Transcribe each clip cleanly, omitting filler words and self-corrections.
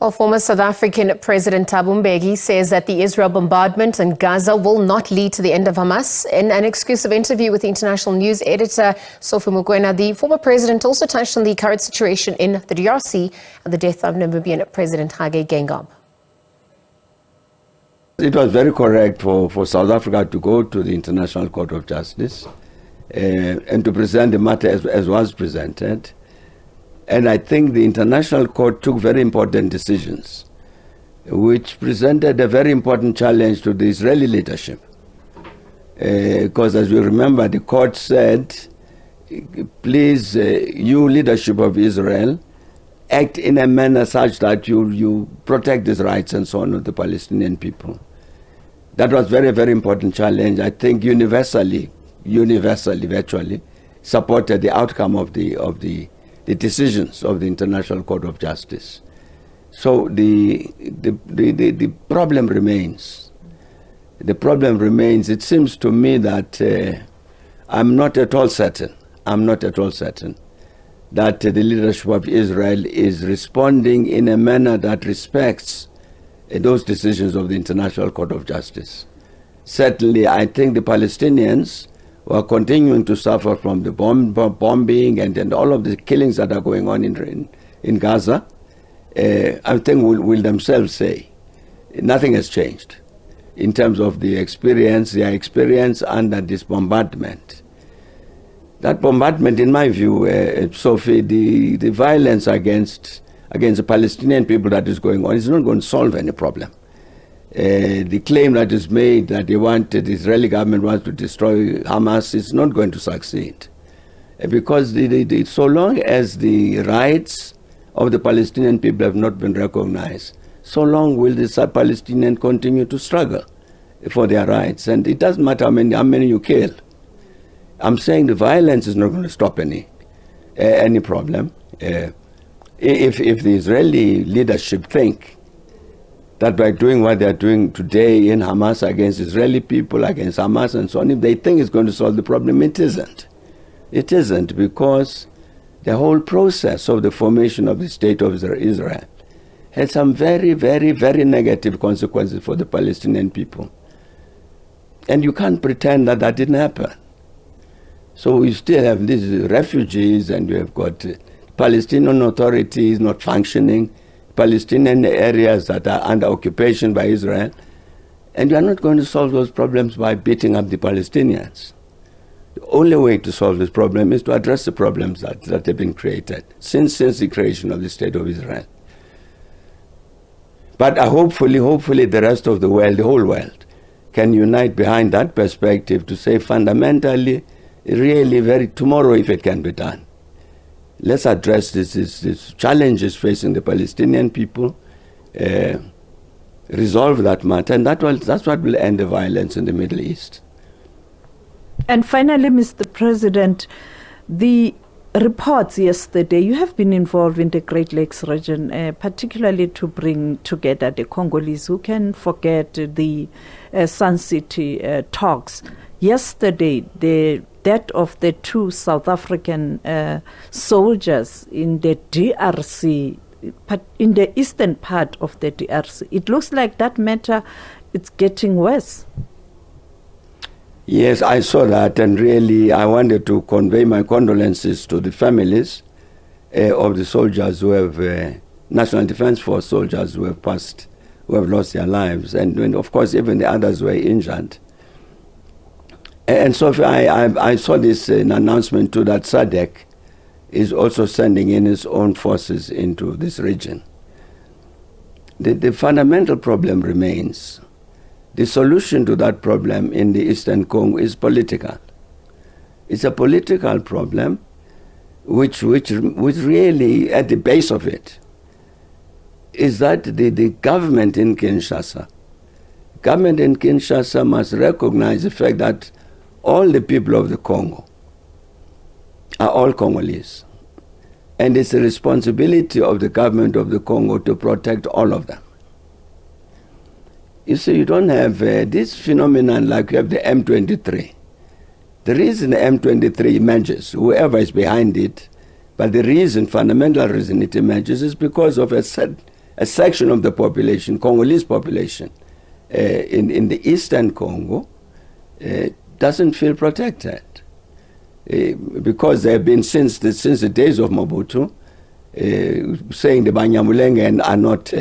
Well, former South African President Thabo Mbeki says that the Israel bombardment in Gaza will not lead to the end of Hamas. In an exclusive interview with international news editor Sophie, the former president also touched on the current situation in the DRC and the death of Namibian President Hage Geingob. It was very correct for South Africa to go to the International Court of Justice and to present the matter as was presented. And I think the International Court took very important decisions, which presented a very important challenge to the Israeli leadership. Because as we remember, the court said, please, you leadership of Israel, act in a manner such that you protect these rights and so on of the Palestinian people. That was very, very important challenge. I think universally, virtually, supported the outcome of the decisions of the International Court of Justice. So the problem remains. The problem remains. It seems to me that I'm not at all certain that the leadership of Israel is responding in a manner that respects those decisions of the International Court of Justice. Certainly, I think the Palestinians who are continuing to suffer from the bombing and all of the killings that are going on in Gaza, I think will themselves say nothing has changed in terms of their experience under this bombardment. That bombardment, in my view, Sophie, the violence against the Palestinian people that is going on is not going to solve any problem. The claim that is made that the Israeli government wants to destroy Hamas is not going to succeed. Because so long as the rights of the Palestinian people have not been recognized, so long will the Palestinians continue to struggle for their rights. And it doesn't matter how many you kill. I'm saying the violence is not going to stop any problem. If the Israeli leadership think that by doing what they are doing today in Hamas against Israeli people, against Hamas and so on, if they think it's going to solve the problem, it isn't. It isn't, because the whole process of the formation of the state of Israel had some very, very, very negative consequences for the Palestinian people. And you can't pretend that that didn't happen. So we still have these refugees, and you have got Palestinian authorities not functioning, Palestinian areas that are under occupation by Israel, and you are not going to solve those problems by beating up the Palestinians. The only way to solve this problem is to address the problems that have been created since the creation of the State of Israel. But hopefully the rest of the world, the whole world, can unite behind that perspective to say fundamentally, really, tomorrow if it can be done, let's address these challenges facing the Palestinian people, resolve that matter, and that's what will end the violence in the Middle East. And finally, Mr. President, the reports yesterday, you have been involved in the Great Lakes region, particularly to bring together the Congolese. Who can forget the Sun City talks? Yesterday, the death of the two South African soldiers in the DRC, in the eastern part of the DRC. It looks like that matter is getting worse. Yes, I saw that, and really I wanted to convey my condolences to the families of the soldiers who have, National Defense Force soldiers who have lost their lives, and of course even the others who were injured. And so I saw this announcement too, that SADC is also sending in its own forces into this region. The fundamental problem remains. The solution to that problem in the Eastern Congo is political. It's a political problem which really, at the base of it, is that the government in Kinshasa must recognize the fact that all the people of the Congo are all Congolese. And it's the responsibility of the government of the Congo to protect all of them. You see, you don't have this phenomenon like you have the M23. The reason the M23 emerges, whoever is behind it, but the reason, fundamental reason it emerges is because of a a section of the population, Congolese population, in the eastern Congo, doesn't feel protected. Because they have been since the days of Mobutu, saying the Banyamulenge are not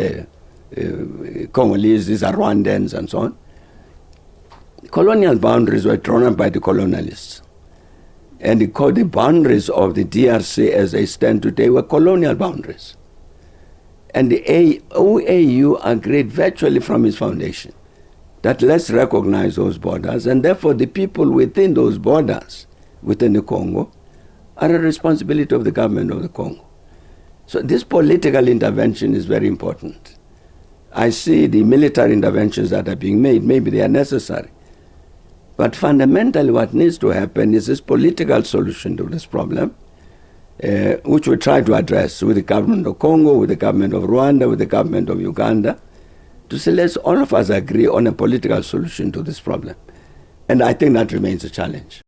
Congolese, these are Rwandans and so on. Colonial boundaries were drawn up by the colonialists. And the boundaries of the DRC as they stand today were colonial boundaries. And the OAU agreed virtually from its foundation that let's recognize those borders, and therefore the people within those borders, within the Congo, are a responsibility of the government of the Congo. So this political intervention is very important. I see the military interventions that are being made, maybe they are necessary. But fundamentally what needs to happen is this political solution to this problem, which we try to address with the government of Congo, with the government of Rwanda, with the government of Uganda, to say let's all of us agree on a political solution to this problem. And I think that remains a challenge.